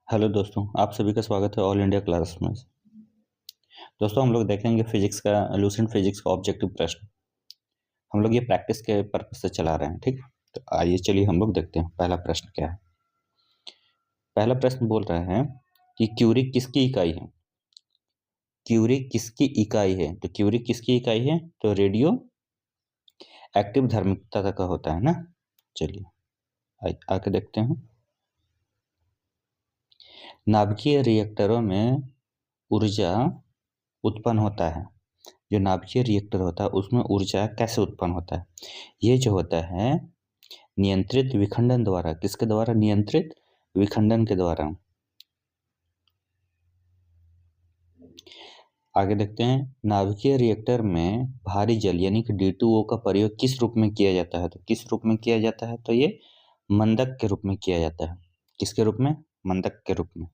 Hello दोस्तों, आप सभी का स्वागत है ऑल इंडिया क्लास में। दोस्तों, हम लोग देखेंगे फिजिक्स का लूसेंट फिजिक्स का ऑब्जेक्टिव प्रश्न। हम लोग ये प्रैक्टिस के पर्पज से चला रहे हैं, ठीक। तो आइए चलिए हम लोग देखते हैं पहला प्रश्न क्या है। पहला प्रश्न बोल रहे हैं कि क्यूरी किसकी इकाई है। क्यूरी किसकी इकाई है? तो क्यूरी किसकी इकाई है? तो रेडियो एक्टिव धार्मिकता का होता है ना। चलिए आके देखते हैं। नाभिकीय रिएक्टरों में ऊर्जा उत्पन्न होता है। जो नाभिकीय रिएक्टर होता है उसमें ऊर्जा कैसे उत्पन्न होता है? ये जो होता है नियंत्रित विखंडन द्वारा। किसके द्वारा? नियंत्रित विखंडन के द्वारा। आगे देखते हैं। नाभिकीय रिएक्टर में भारी जल यानी कि D2O का प्रयोग किस रूप में किया जाता है? तो किस रूप में किया जाता है? तो ये मंदक के रूप में किया जाता है। किसके रूप में? मंदक के रूप में।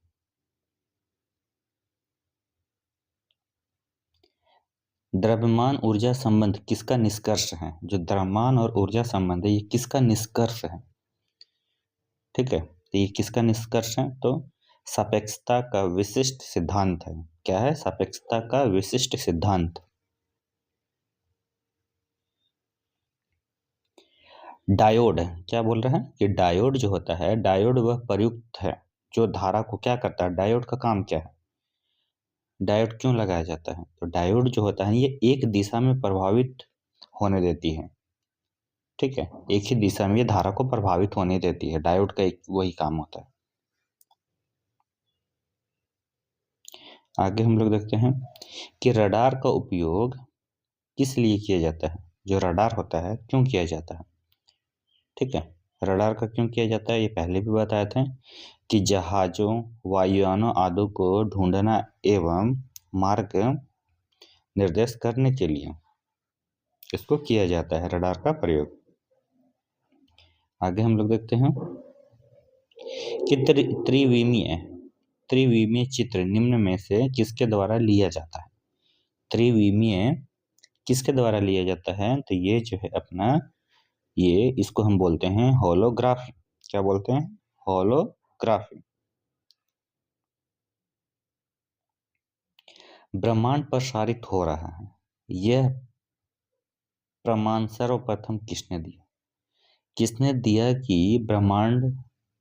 द्रव्यमान ऊर्जा संबंध किसका निष्कर्ष है? जो द्रव्यमान और ऊर्जा संबंध है ये किसका निष्कर्ष है? ठीक है, तो ये किसका निष्कर्ष है? तो सापेक्षता का विशिष्ट सिद्धांत है। क्या है? सापेक्षता का विशिष्ट सिद्धांत। डायोड क्या बोल रहे हैं कि डायोड जो होता है, डायोड वह प्रयुक्त है जो धारा को क्या करता है। डायोड का काम क्या है? डायोड क्यों लगाया जाता है? तो डायोड जो होता है ये एक दिशा में प्रभावित होने देती है। ठीक है, एक ही दिशा में ये धारा को प्रभावित होने देती है। डायोड का एक वही काम होता है। आगे हम लोग देखते हैं कि रडार का उपयोग किस लिए किया जाता है। जो रडार होता है क्यों किया जाता है? ठीक है, रडार का क्यों किया जाता है ये पहले भी बताए थे कि जहाजों वायुयानों आदि को ढूंढना एवं मार्ग निर्देश करने के लिए इसको किया जाता है, रडार का प्रयोग। आगे हम लोग देखते हैं कि त्रिविमीय त्रिविमीय चित्र निम्न में से किसके द्वारा लिया जाता है। त्रिविमीय किसके द्वारा लिया जाता है? तो ये जो है अपना ये इसको हम बोलते हैं होलोग्राफी। क्या बोलते हैं? होलोग्राफी। ब्रह्मांड प्रसारित हो रहा है, यह प्रमाण सर्वप्रथम किसने दिया? किसने दिया कि ब्रह्मांड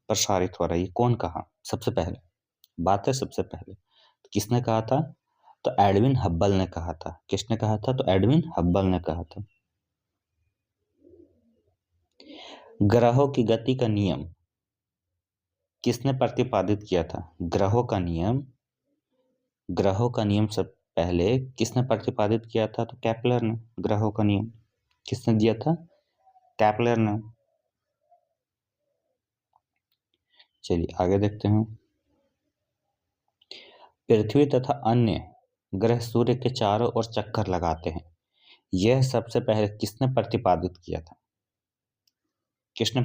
प्रसारित हो रहा है? ये कौन कहा सबसे पहले? बात है सबसे पहले तो किसने कहा था? तो एडविन हब्बल ने कहा था। किसने कहा था? तो एडविन हब्बल ने कहा था। ग्रहों की गति का नियम किसने प्रतिपादित किया था? ग्रहों का नियम सब पहले किसने प्रतिपादित किया था? तो केपलर ने। ग्रहों का नियम किसने दिया था? केपलर ने। चलिए आगे देखते हैं। पृथ्वी तथा अन्य ग्रह सूर्य के चारों ओर चक्कर लगाते हैं, यह सबसे पहले किसने प्रतिपादित किया था? किसने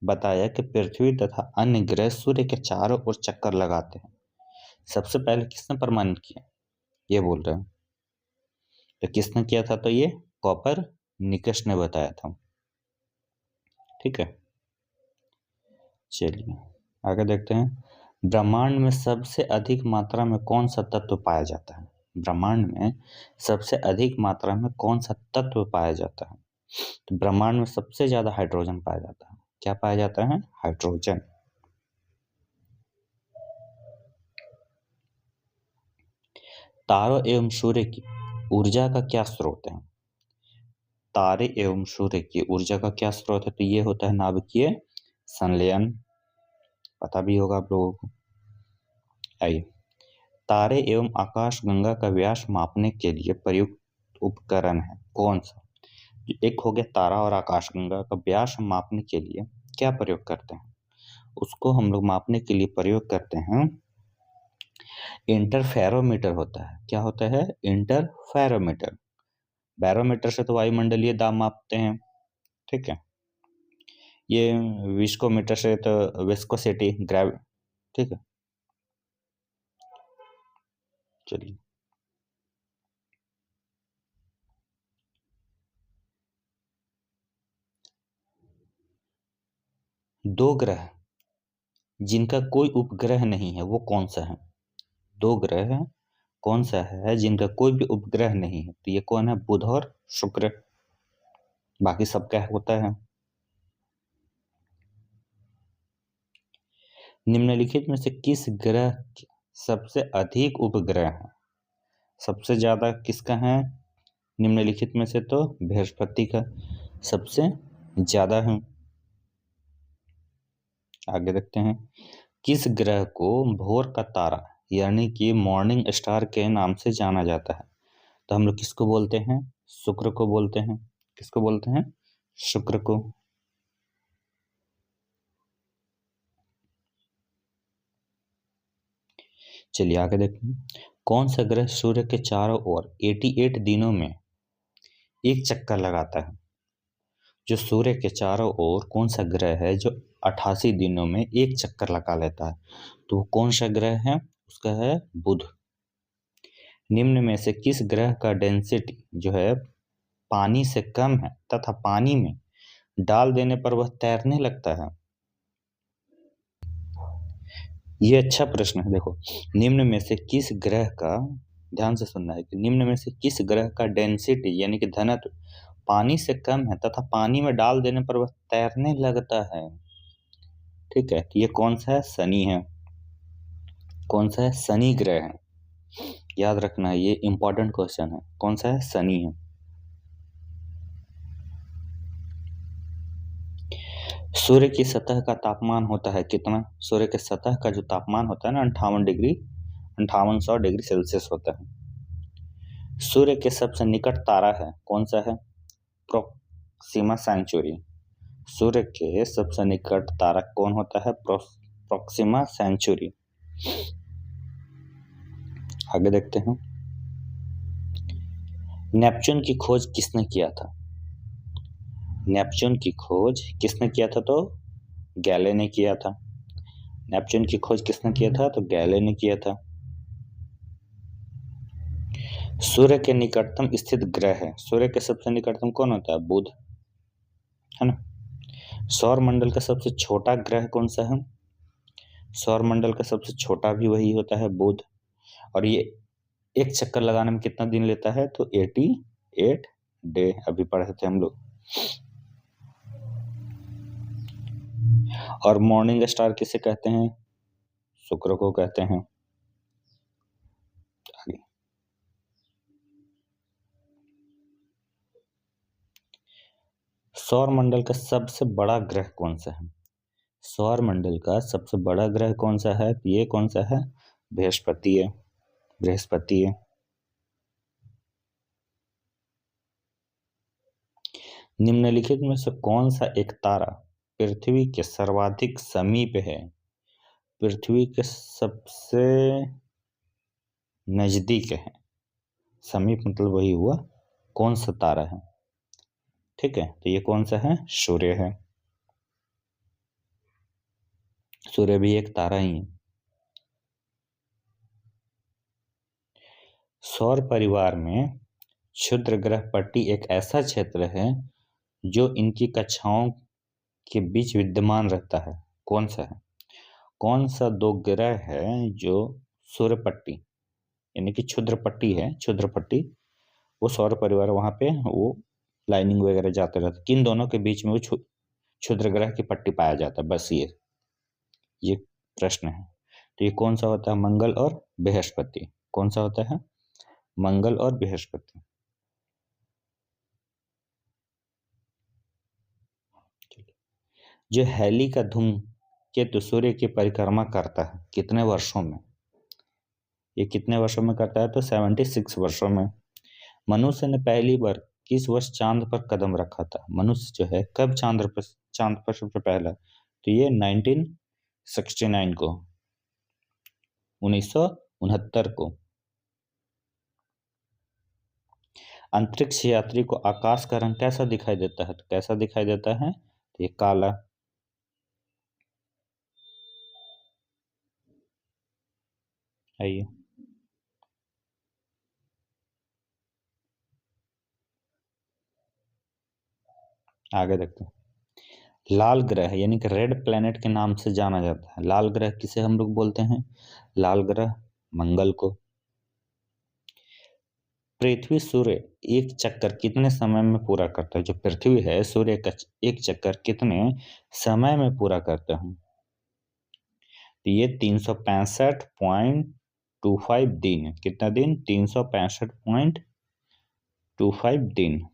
बताया कि पृथ्वी तथा अन्य ग्रह सूर्य के चारों ओर चक्कर लगाते हैं? सबसे पहले किसने प्रमाणित किया ये बोल रहे हैं? तो किसने किया था? तो ये कॉपर निकस ने बताया था। ठीक है, चलिए आगे देखते हैं। ब्रह्मांड में सबसे अधिक मात्रा में कौन सा तत्व पाया जाता है? ब्रह्मांड में सबसे अधिक मात्रा में कौन सा तत्व पाया जाता है? तो ब्रह्मांड में सबसे ज्यादा हाइड्रोजन पाया जाता है। क्या पाया जाता है? हाइड्रोजन। तारों एवं सूर्य की ऊर्जा का क्या स्रोत है? तारे एवं सूर्य की ऊर्जा का क्या स्रोत है? तो ये होता है नाभिकीय संलयन। पता भी होगा आप लोगों को। आइए, तारे एवं आकाशगंगा का व्यास मापने के लिए प्रयुक्त उपकरण है कौन सा? एक हो गया तारा और आकाशगंगा का व्यास मापने के लिए क्या प्रयोग करते हैं? उसको हम लोग मापने के लिए प्रयोग करते हैं इंटरफेरोमीटर होता है। क्या होता है? इंटरफेरोमीटर। बैरोमीटर से तो वायुमंडलीय दाब मापते हैं। ठीक है, ये विस्कोमीटर से तो विस्कोसिटी ग्रेव। ठीक है, चलिए दो ग्रह जिनका कोई उपग्रह नहीं है वो कौन सा है? 2 ग्रह हैं, कौन सा है जिनका कोई भी उपग्रह नहीं है? तो ये कौन है? बुध और शुक्र। बाकी सब क्या होता है? निम्नलिखित में से किस ग्रह के सबसे अधिक उपग्रह हैं? सबसे ज्यादा किसका है निम्नलिखित में से? तो बृहस्पति का सबसे ज्यादा है। आगे देखते हैं। किस ग्रह को भोर का तारा यानी कि मॉर्निंग स्टार के नाम से जाना जाता है? तो हम लोग किसको बोलते हैं? शुक्र को बोलते हैं। किसको बोलते हैं? शुक्र को। चलिए आगे देखते हैं। कौन सा ग्रह सूर्य के चारों ओर 88 दिनों में एक चक्कर लगाता है? जो सूर्य के चारों ओर कौन सा ग्रह है जो 88 दिनों में एक चक्कर लगा लेता है? तो वो कौन सा ग्रह है? उसका है बुध। निम्न में से किस ग्रह का डेंसिटी जो है पानी से कम है तथा पानी में डाल देने पर वह तैरने लगता है? ये अच्छा प्रश्न है। देखो, निम्न में से किस ग्रह का, ध्यान से सुनना है कि निम्न में से किस ग्रह का डेंसिटी यानी कि घनत्व पानी से कम है तथा पानी में डाल देने पर वह तैरने लगता है? ठीक है, तो ये कौन सा है? शनि है। कौन सा है? शनि ग्रह है। याद रखना है, ये इंपॉर्टेंट क्वेश्चन है। कौन सा है? शनि है। सूर्य की सतह का तापमान होता है कितना? सूर्य के सतह का जो तापमान होता है ना 5800 डिग्री सेल्सियस होता है। सूर्य के सबसे निकट तारा है कौन सा है? Proxima Centauri. सूर्य के सबसे निकट तारा कौन होता है? Proxima Centauri. आगे देखते हैं। नेपच्यून की खोज किसने किया था? नेपच्यून की खोज किसने किया था? तो गैले ने किया था। नेपच्यून की खोज किसने किया था? तो गैले ने किया था। सूर्य के निकटतम स्थित ग्रह है, सूर्य के सबसे निकटतम कौन होता है? बुध, है ना। सौर मंडल का सबसे छोटा ग्रह कौन सा है? सौर मंडल का सबसे छोटा भी वही होता है, बुध। और ये एक चक्कर लगाने में कितना दिन लेता है? तो 88 डे, अभी पढ़े थे हम लोग। और मॉर्निंग स्टार किसे कहते हैं? शुक्र को कहते हैं। आगे, सौर मंडल का सबसे बड़ा ग्रह कौन सा है? सौर मंडल का सबसे बड़ा ग्रह कौन सा है? ये कौन सा है? बृहस्पति है। बृहस्पति है। निम्नलिखित में से कौन सा एक तारा पृथ्वी के सर्वाधिक समीप है? पृथ्वी के सबसे नजदीक है। समीप मतलब वही हुआ, कौन सा तारा है? ठीक है, तो ये कौन सा है? सूर्य है। सूर्य भी एक तारा ही है। सौर परिवार में क्षुद्र ग्रह पट्टी एक ऐसा क्षेत्र है जो इनकी कक्षाओं के बीच विद्यमान रहता है। कौन सा है? कौन सा 2 ग्रह है जो सूर्य पट्टी यानी कि क्षुद्र पट्टी है, क्षुद्र पट्टी, वो सौर परिवार वहां पे वो लाइनिंग वगैरह जाते रहते, किन दोनों के बीच में वो क्षुद्र ग्रह की पट्टी पाया जाता है? बस ये प्रश्न है। तो ये कौन सा होता है? मंगल और बृहस्पति। कौन सा होता है? मंगल और बृहस्पति। जो हैली का धूमकेतु सूर्य की परिक्रमा करता है कितने वर्षों में? ये कितने वर्षों में करता है? तो 76 वर्षों में। मनुष्य ने पहली बार किस वर्ष चांद पर कदम रखा था? मनुष्य जो है कब चांद पर सबसे पहला? तो ये 1969 को, 1969 को। अंतरिक्ष यात्री को आकाश का रंग कैसा दिखाई देता है? तो कैसा दिखाई देता है? तो ये काला। आइए आगे देखते हैं। लाल ग्रह यानी कि रेड प्लैनेट के नाम से जाना जाता है। लाल ग्रह किसे हम लोग बोलते हैं? लाल ग्रह मंगल को। पृथ्वी सूर्य एक चक्कर कितने समय में पूरा करता है? जो पृथ्वी है सूर्य का एक चक्कर कितने समय में पूरा करते हैं? तो ये 365.25 दिन है। कितना दिन? 365.25 दिन।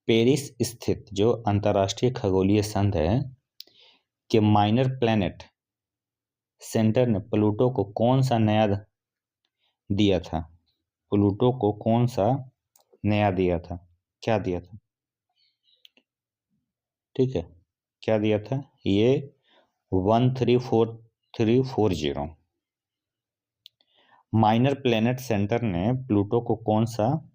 पेरिस स्थित जो अंतर्राष्ट्रीय खगोलीय संघ है कि माइनर प्लैनेट सेंटर ने प्लूटो को कौन सा नया दिया था? प्लूटो को कौन सा नया दिया था? क्या दिया था? ठीक है, क्या दिया था? ये 134340। माइनर प्लैनेट सेंटर ने प्लूटो को कौन सा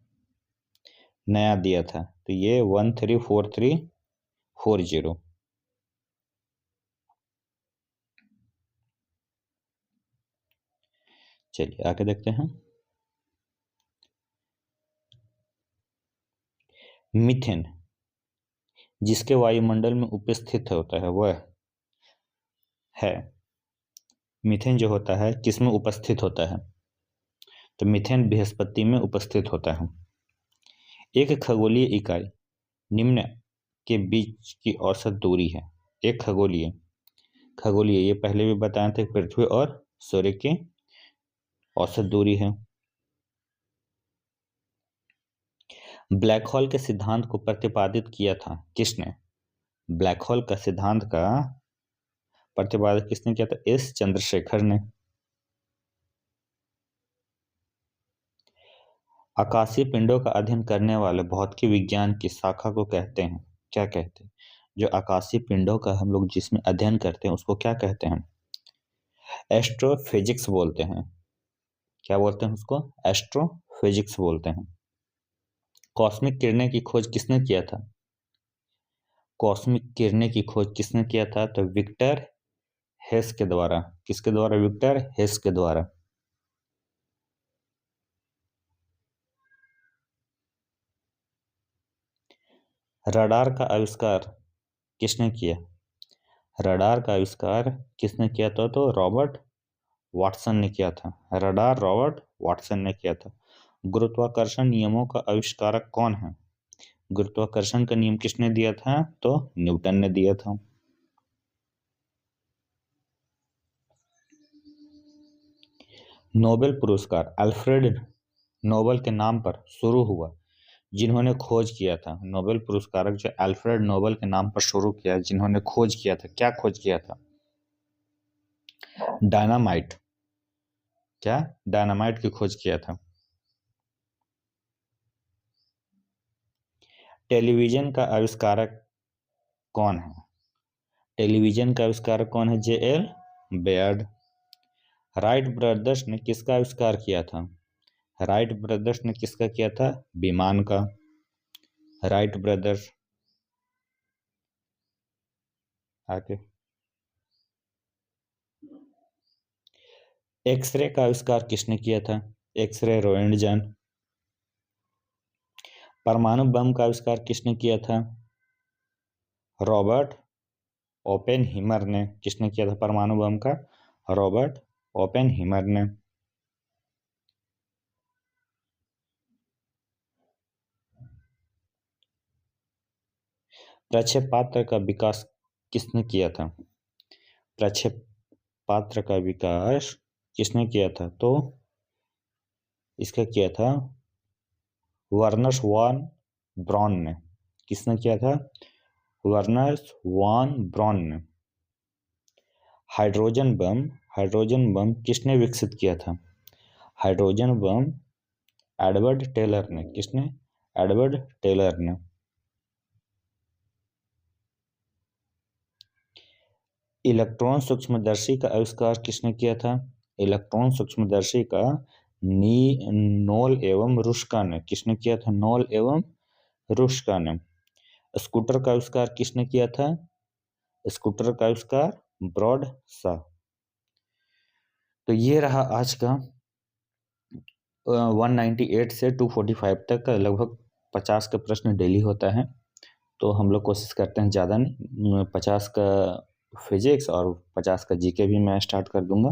नया दिया था? तो ये 134340। चलिए आगे देखते हैं। मीथेन जिसके वायुमंडल में उपस्थित होता है वह है, मीथेन जो होता है किसमें उपस्थित होता है? तो मीथेन बृहस्पति में उपस्थित होता है। एक खगोलीय इकाई निम्न के बीच की औसत दूरी है। एक खगोलीय खगोलीय ये पहले भी बताए थे, पृथ्वी और सूर्य की औसत दूरी है। ब्लैक होल के सिद्धांत को प्रतिपादित किया था किसने? ब्लैक होल का सिद्धांत का प्रतिपादित किसने किया था? एस चंद्रशेखर ने। आकाशीय पिंडों का अध्ययन करने वाले भौतिकी विज्ञान की शाखा को कहते हैं, क्या कहते हैं? जो आकाशीय पिंडों का हम लोग जिसमें अध्ययन करते हैं उसको क्या कहते हैं? एस्ट्रोफिजिक्स बोलते हैं। क्या बोलते हैं उसको? एस्ट्रोफिजिक्स बोलते हैं। कॉस्मिक किरणें की खोज किसने किया था? कॉस्मिक किरणें की खोज किसने किया था? तो विक्टर हेस के द्वारा। किसके द्वारा? विक्टर हेस के द्वारा। रडार का आविष्कार किसने किया? रडार का आविष्कार किसने किया था? तो रॉबर्ट वाटसन ने किया था। रडार रॉबर्ट वाटसन ने किया था। गुरुत्वाकर्षण नियमों का आविष्कारक कौन है? गुरुत्वाकर्षण का नियम किसने दिया था? तो न्यूटन ने दिया था। नोबेल पुरस्कार अल्फ्रेड नोबेल के नाम पर शुरू हुआ जिन्होंने खोज किया था। नोबेल पुरस्कारक जो अल्फ्रेड नोबेल के नाम पर शुरू किया, जिन्होंने खोज किया था, क्या खोज किया था? डायनामाइट। क्या? डायनामाइट की खोज किया था। टेलीविजन का आविष्कारक कौन है? टेलीविजन का आविष्कारक कौन है? जे.एल. बेयर्ड। राइट ब्रदर्स ने किसका आविष्कार किया था? राइट ब्रदर्स ने किसका किया था? विमान का। Wright brothers. आगे एक्सरे का आविष्कार किसने किया था? X ray Roentgen. परमाणु बम का आविष्कार किसने किया था? रॉबर्ट ओपेनहीमर ने। किसने किया था परमाणु बम का? रॉबर्ट ओपेनहीमर ने। प्रक्षेपात्र का विकास किसने किया था? प्रक्षेपात्र का विकास किसने किया था? तो इसका किया था वर्नर वॉन ब्रॉन ने। किसने किया था? वर्नर वॉन ब्रॉन ने। हाइड्रोजन बम किसने विकसित किया था? हाइड्रोजन बम एडवर्ड टेलर ने। किसने? एडवर्ड टेलर ने। इलेक्ट्रॉन सूक्ष्मदर्शी का आविष्कार किसने किया था? इलेक्ट्रॉन सूक्ष्मदर्शी का नोल एवं रुस्का ने। किसने किया था? नोल एवं रुस्का ने। स्कूटर का आविष्कार किसने किया था? स्कूटर का आविष्कार ब्रॉड सा। तो ये रहा आज का 198 से 245 तक लगभग 50 का प्रश्न डेली होता है। तो हम लोग कोशिश करते हैं ज़्यादा नहीं, 50 का फिजिक्स और 50 का जीके भी मैं स्टार्ट कर दूंगा,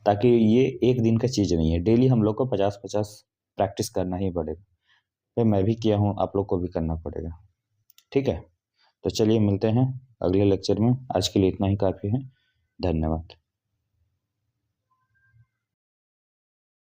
ताकि ये एक दिन का चीज़ नहीं है, डेली हम लोग को 50-50 प्रैक्टिस करना ही पड़ेगा। तो मैं भी किया हूँ, आप लोग को भी करना पड़ेगा। ठीक है, तो चलिए मिलते हैं अगले लेक्चर में। आज के लिए इतना ही काफ़ी है। धन्यवाद।